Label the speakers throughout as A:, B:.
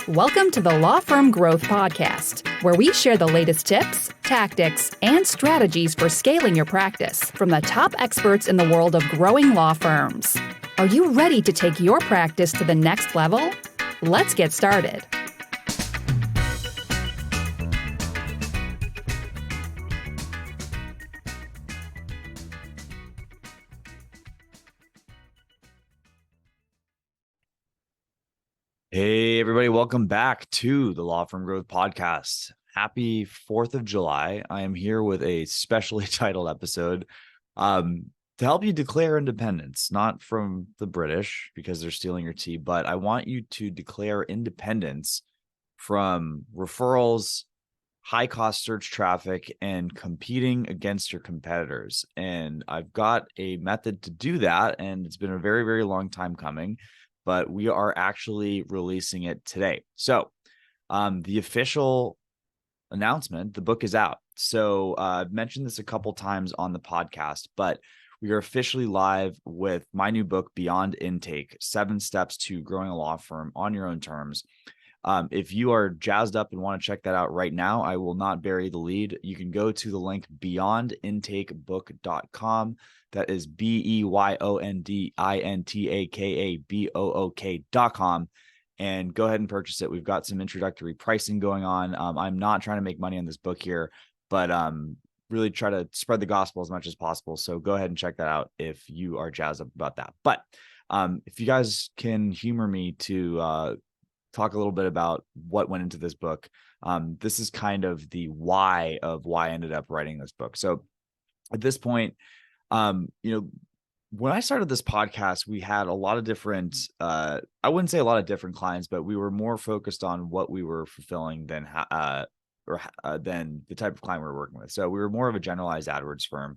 A: Welcome to the Law Firm Growth Podcast, where we share the latest tips, tactics, and strategies for scaling your practice from the top experts in the world of growing law firms. Are you ready to take your practice to the next level? Let's get started.
B: Hey, everybody. Welcome back to the Law Firm Growth Podcast. Happy 4th of July. I am here with a specially titled episode to help you declare independence, not from the British because they're stealing your tea, but I want you to declare independence from referrals, high cost search traffic, and competing against your competitors. And I've got a method to do that, and it's been a very, very long time coming, but we are actually releasing it today. So the official announcement, the book is out. So I've mentioned this a couple times on the podcast, but we are officially live with my new book, Beyond Intake, 7 Steps to Growing a Law Firm on Your Own Terms. If you are jazzed up and want to check that out right now, I will not bury the lead. You can go to the link beyondintakebook.com. That is beyondintakebook.com, and go ahead and purchase it. We've got some introductory pricing going on. I'm not trying to make money on this book here, but really try to spread the gospel as much as possible. So go ahead and check that out if you are jazzed up about that. But if you guys can humor me to talk a little bit about what went into this book. This is kind of the why of why I ended up writing this book. So at this point, when I started this podcast, we had a lot of different, I wouldn't say a lot of different clients, but we were more focused on what we were fulfilling than the type of client we were working with. So we were more of a generalized AdWords firm,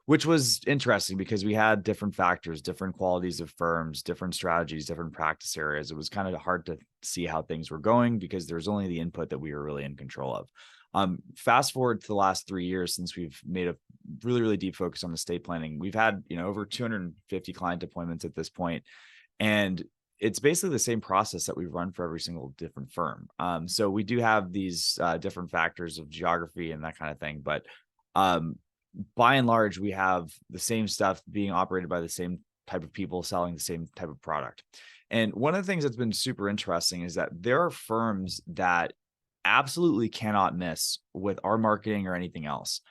B: which was interesting because we had different factors, different qualities of firms, different strategies, different practice areas. It was kind of hard to see how things were going because there was only the input that we were really in control of. Fast forward to the last 3 years since we've made a really, really deep focus on estate planning. We've had, over 250 client deployments at this point, and it's basically the same process that we run for every single different firm. So we do have these different factors of geography and that kind of thing, but by and large, we have the same stuff being operated by the same type of people selling the same type of product. And one of the things that's been super interesting is that there are firms that absolutely cannot miss with our marketing or anything else.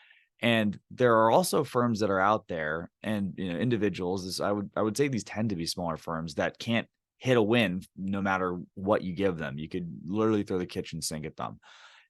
B: And there are also firms that are out there and individuals, I would say these tend to be smaller firms that can't hit a win no matter what you give them. You could literally throw the kitchen sink at them.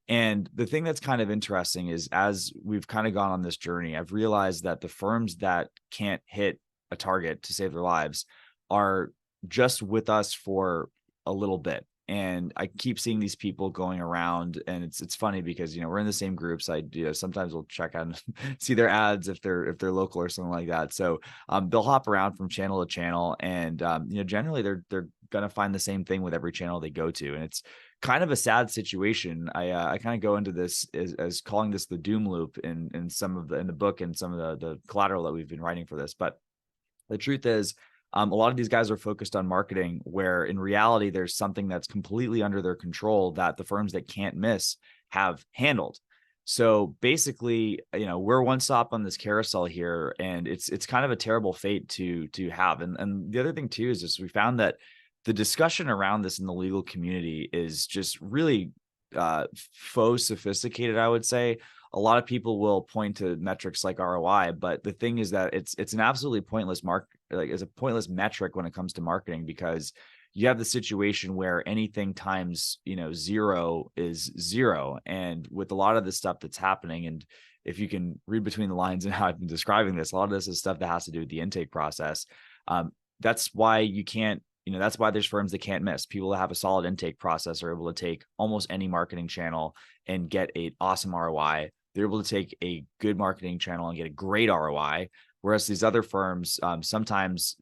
B: And the thing that's kind of interesting is as we've kind of gone on this journey, I've realized that the firms that can't hit a target to save their lives are just with us for a little bit. And I keep seeing these people going around, and it's funny because we're in the same groups. Sometimes we'll check out and see their ads if they're local or something like that. So they'll hop around from channel to channel, and generally they're gonna find the same thing with every channel they go to, and it's kind of a sad situation. I kind of go into this as calling this the doom loop in the book and some of the collateral that we've been writing for this. But the truth is, a lot of these guys are focused on marketing where in reality, there's something that's completely under their control that the firms that can't miss have handled. So basically, we're one stop on this carousel here, and it's kind of a terrible fate to have. And the other thing too is just we found that the discussion around this in the legal community is just really faux sophisticated, I would say. A lot of people will point to metrics like ROI, but the thing is that it's an absolutely pointless it's a pointless metric when it comes to marketing, because you have the situation where anything times 0 is 0. And with a lot of the stuff that's happening, and if you can read between the lines and how I've been describing this, a lot of this is stuff that has to do with the intake process. That's why you can't. That's why there's firms that can't miss. People that have a solid intake process are able to take almost any marketing channel and get an awesome ROI. They're able to take a good marketing channel and get a great ROI. Whereas these other firms, sometimes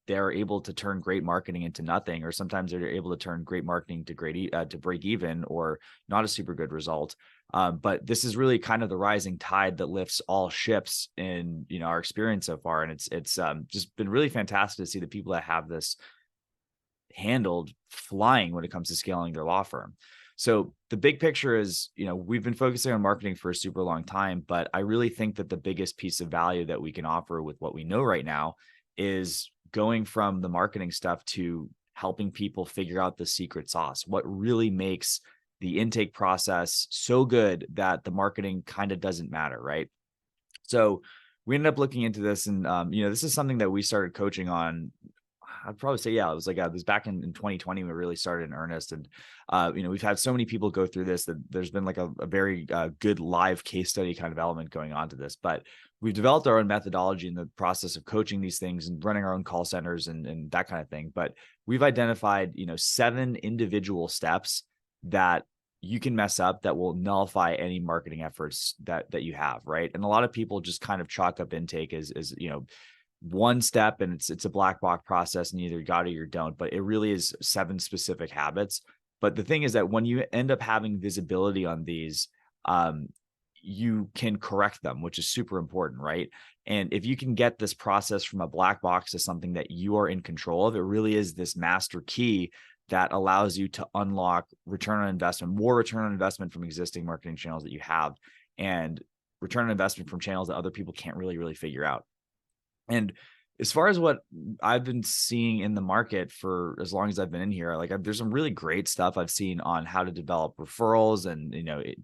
B: they're able to turn great marketing into nothing, or sometimes they're able to turn great marketing to break even or not a super good result. But this is really kind of the rising tide that lifts all ships in our experience so far, and it's just been really fantastic to see the people that have this handled flying when it comes to scaling their law firm. So the big picture is, we've been focusing on marketing for a super long time, but I really think that the biggest piece of value that we can offer with what we know right now is going from the marketing stuff to helping people figure out the secret sauce, what really makes the intake process so good that the marketing kind of doesn't matter, right? So we ended up looking into this, and this is something that we started coaching on. I'd probably say, yeah, it was back in 2020 we really started in earnest, and we've had so many people go through this that there's been like a very good live case study kind of element going on to this. But we've developed our own methodology in the process of coaching these things and running our own call centers and that kind of thing. But we've identified 7 individual steps that you can mess up that will nullify any marketing efforts that you have, right? And a lot of people just kind of chalk up intake as one step, and it's a black box process, and you either got it or you don't. But it really is 7 specific habits. But the thing is that when you end up having visibility on these, you can correct them, which is super important, right? And if you can get this process from a black box to something that you are in control of, it really is this master key that allows you to unlock return on investment, more return on investment from existing marketing channels that you have, and return on investment from channels that other people can't really figure out. And as far as what I've been seeing in the market for as long as I've been in here, there's some really great stuff I've seen on how to develop referrals and,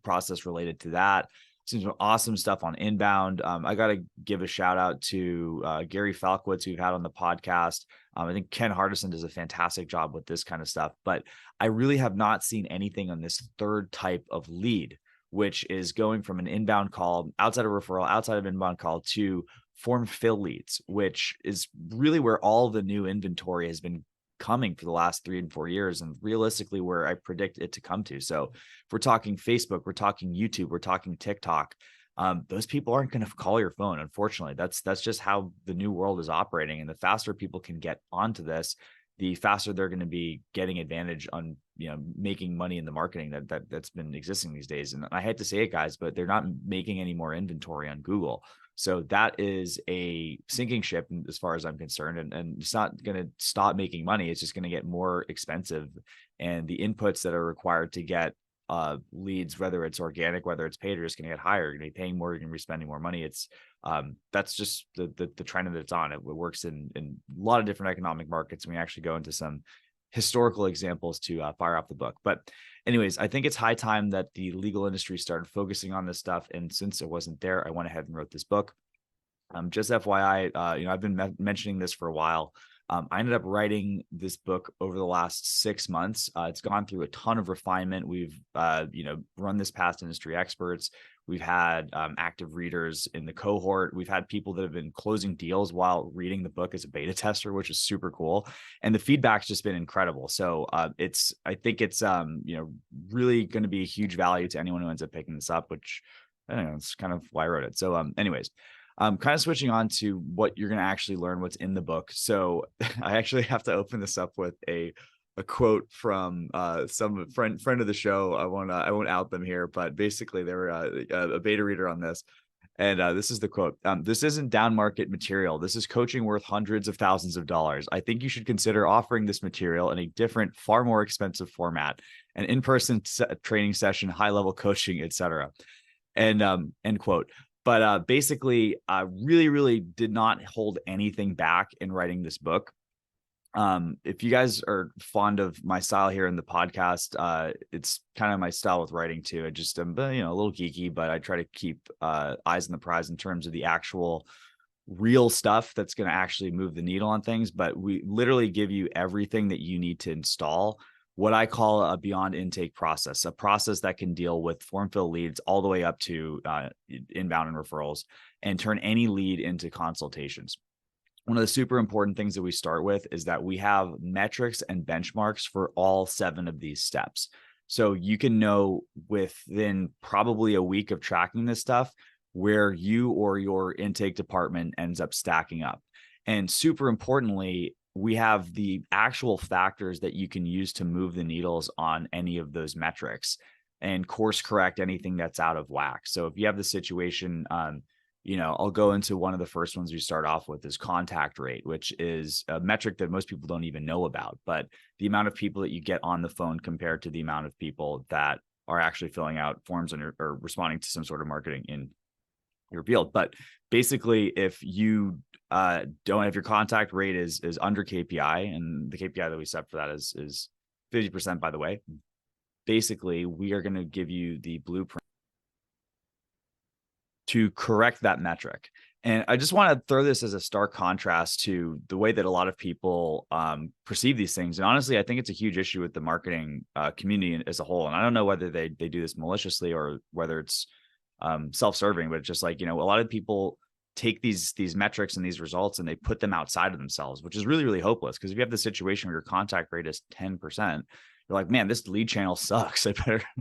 B: process related to that. Some awesome stuff on inbound. I got to give a shout out to Gary Falkowitz, who we've had on the podcast. I think Ken Hardison does a fantastic job with this kind of stuff, but I really have not seen anything on this third type of lead, which is going from an inbound call, outside of referral, outside of inbound call, to form fill leads, which is really where all the new inventory has been coming for the last 3 and 4 years, and realistically where I predict it to come to. So if we're talking Facebook, we're talking YouTube, we're talking TikTok, those people aren't going to call your phone. Unfortunately, that's just how the new world is operating. And the faster people can get onto this, the faster they're going to be getting advantage on, making money in the marketing that's been existing these days. And I hate to say it, guys, but they're not making any more inventory on Google. So that is a sinking ship as far as I'm concerned. And it's not going to stop making money. It's just going to get more expensive. And the inputs that are required to get leads, whether it's organic, whether it's paid, are just going to get higher. You're going to be paying more, you're going to be spending more money. It's that's just the trend that it's on. It works in a lot of different economic markets. And we actually go into some historical examples to fire off the book. But anyways, I think it's high time that the legal industry started focusing on this stuff. And since it wasn't there, I went ahead and wrote this book. Just FYI, I've been mentioning this for a while. I ended up writing this book over the last 6 months. It's gone through a ton of refinement. We've, run this past industry experts. We've had active readers in the cohort. We've had people that have been closing deals while reading the book as a beta tester, which is super cool. And the feedback's just been incredible. So I think it's, really going to be a huge value to anyone who ends up picking this up, which I don't know, it's kind of why I wrote it. So anyways, kind of switching on to what you're going to actually learn, what's in the book. So I actually have to open this up with a quote from some friend of the show. I won't out them here, but basically they were a beta reader on this. And this is the quote. This isn't down market material. This is coaching worth hundreds of thousands of dollars. I think you should consider offering this material in a different, far more expensive format, an in-person training session, high-level coaching, etc. And end quote. But basically, I really did not hold anything back in writing this book. If you guys are fond of my style here in the podcast, it's kind of my style with writing too. I just am, a little geeky, but I try to keep eyes on the prize in terms of the actual real stuff that's going to actually move the needle on things. But we literally give you everything that you need to install what I call a beyond intake process, a process that can deal with form fill leads all the way up to inbound and referrals, and turn any lead into consultations. One of the super important things that we start with is that we have metrics and benchmarks for all 7 of these steps. So you can know within probably a week of tracking this stuff where you or your intake department ends up stacking up. And super importantly, we have the actual factors that you can use to move the needles on any of those metrics and course correct anything that's out of whack. So if you have the situation, I'll go into one of the first ones we start off with is contact rate, which is a metric that most people don't even know about, but the amount of people that you get on the phone compared to the amount of people that are actually filling out forms or responding to some sort of marketing in your field. But basically, if you don't, if your contact rate is under KPI, and the KPI that we set for that is 50%, by the way, basically we are going to give you the blueprint to correct that metric. And I just want to throw this as a stark contrast to the way that a lot of people perceive these things. And honestly, I think it's a huge issue with the marketing community as a whole. And I don't know whether they do this maliciously or whether it's self-serving, but it's just like, a lot of people take these metrics and these results and they put them outside of themselves, which is really, really hopeless. Because if you have the situation where your contact rate is 10%, you're like, man, this lead channel sucks. I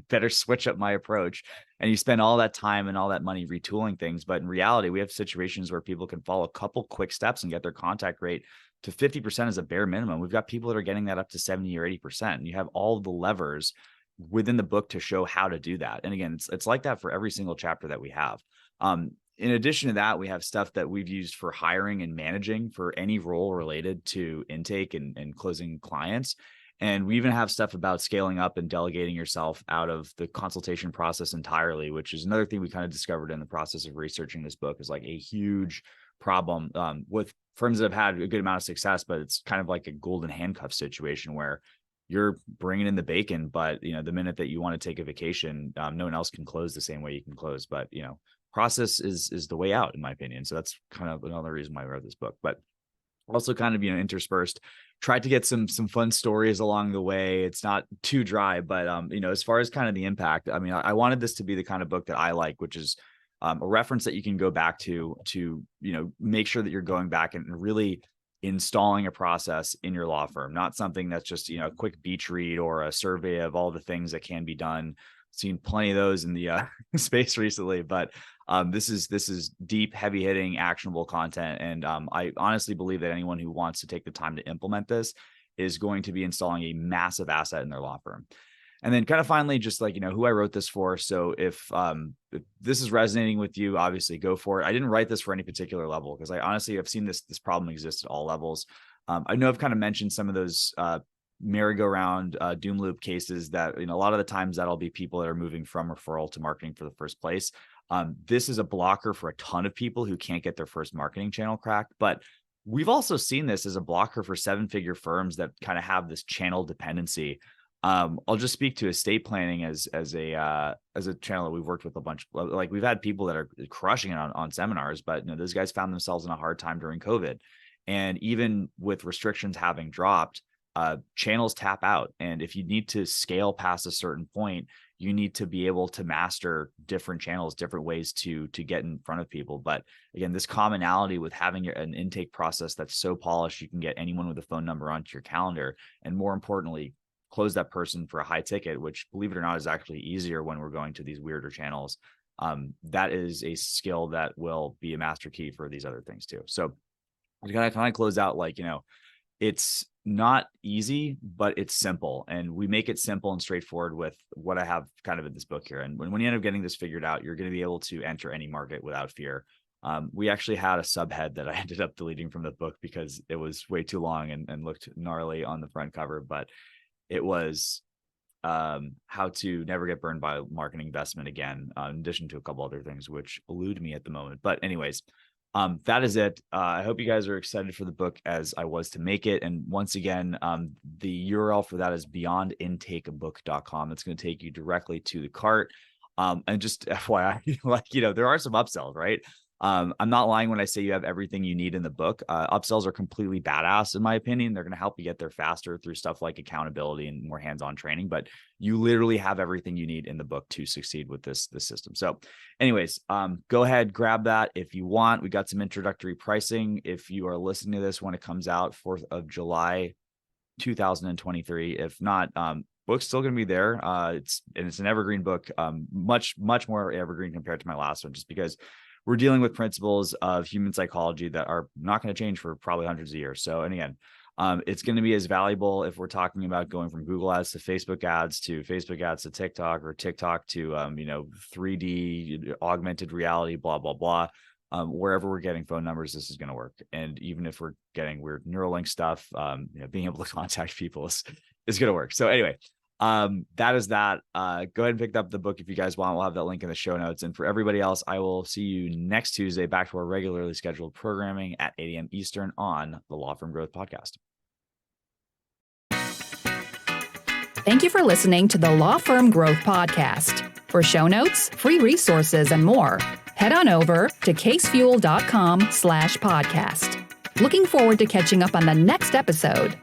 B: better switch up my approach. And you spend all that time and all that money retooling things. But in reality, we have situations where people can follow a couple quick steps and get their contact rate to 50% as a bare minimum. We've got people that are getting that up to 70 or 80%. And you have all the levers within the book to show how to do that. And again, it's like that for every single chapter that we have. In addition to that, we have stuff that we've used for hiring and managing for any role related to intake and closing clients. And we even have stuff about scaling up and delegating yourself out of the consultation process entirely, which is another thing we kind of discovered in the process of researching this book, is like a huge problem with firms that have had a good amount of success, but it's kind of like a golden handcuff situation where you're bringing in the bacon, but the minute that you want to take a vacation, no one else can close the same way you can close. But process is the way out, in my opinion. So that's kind of another reason why I wrote this book. But also kind of interspersed, tried to get some fun stories along the way. It's not too dry, but as far as kind of the impact, I wanted this to be the kind of book that I like, which is a reference that you can go back to make sure that you're going back and really installing a process in your law firm, not something that's just a quick beach read or a survey of all the things that can be done. Seen plenty of those in the space recently, but this is deep, heavy hitting, actionable content. And I honestly believe that anyone who wants to take the time to implement this is going to be installing a massive asset in their law firm. And then kind of finally, just like, who I wrote this for. So if this is resonating with you, obviously go for it. I didn't write this for any particular level because I honestly have seen this problem exist at all levels. I know I've kind of mentioned some of those merry-go-round doom loop cases that, a lot of the times that'll be people that are moving from referral to marketing for the first place. This is a blocker for a ton of people who can't get their first marketing channel cracked. But we've also seen this as a blocker for seven-figure firms that kind of have this channel dependency. I'll just speak to estate planning as a channel that we've worked with a bunch. Like we've had people that are crushing it on seminars, but those guys found themselves in a hard time during COVID. And even with restrictions having dropped, channels tap out. And if you need to scale past a certain point, you need to be able to master different channels, different ways to get in front of people. But again, this commonality with having an intake process that's so polished, you can get anyone with a phone number onto your calendar. And more importantly, close that person for a high ticket, which, believe it or not, is actually easier when we're going to these weirder channels. That is a skill that will be a master key for these other things too. So I kind of close out like, it's not easy, but it's simple. And we make it simple and straightforward with what I have kind of in this book here. And when you end up getting this figured out, you're going to be able to enter any market without fear. We actually had a subhead that I ended up deleting from the book because it was way too long and looked gnarly on the front cover, but it was how to never get burned by marketing investment again, in addition to a couple other things which elude me at the moment. But anyways, that is it. I hope you guys are excited for the book as I was to make it. And once again, the URL for that is beyondintakebook.com. It's going to take you directly to the cart. And just FYI, like, there are some upsells, right? I'm not lying when I say you have everything you need in the book. Upsells are completely badass, in my opinion. They're going to help you get there faster through stuff like accountability and more hands-on training, but you literally have everything you need in the book to succeed with this system. So anyways, go ahead, grab that if you want. We got some introductory pricing. If you are listening to this when it comes out, 4th of July, 2023. If not, book's still going to be there. It's an evergreen book, much more evergreen compared to my last one, just because we're dealing with principles of human psychology that are not going to change for probably hundreds of years. So, and again, it's going to be as valuable if we're talking about going from Google ads to Facebook ads to TikTok, or TikTok to, 3D augmented reality, blah, blah, blah. wherever we're getting phone numbers, this is going to work. And even if we're getting weird Neuralink stuff, being able to contact people is going to work. So anyway, that is that. Go ahead and pick up the book if you guys want. We'll have that link in the show notes. And for everybody else, I will see you next Tuesday back to our regularly scheduled programming at 8 a.m. Eastern on the Law Firm Growth Podcast.
A: Thank you for listening to the Law Firm Growth Podcast. For show notes, free resources, and more, head on over to casefuel.com/podcast. Looking forward to catching up on the next episode.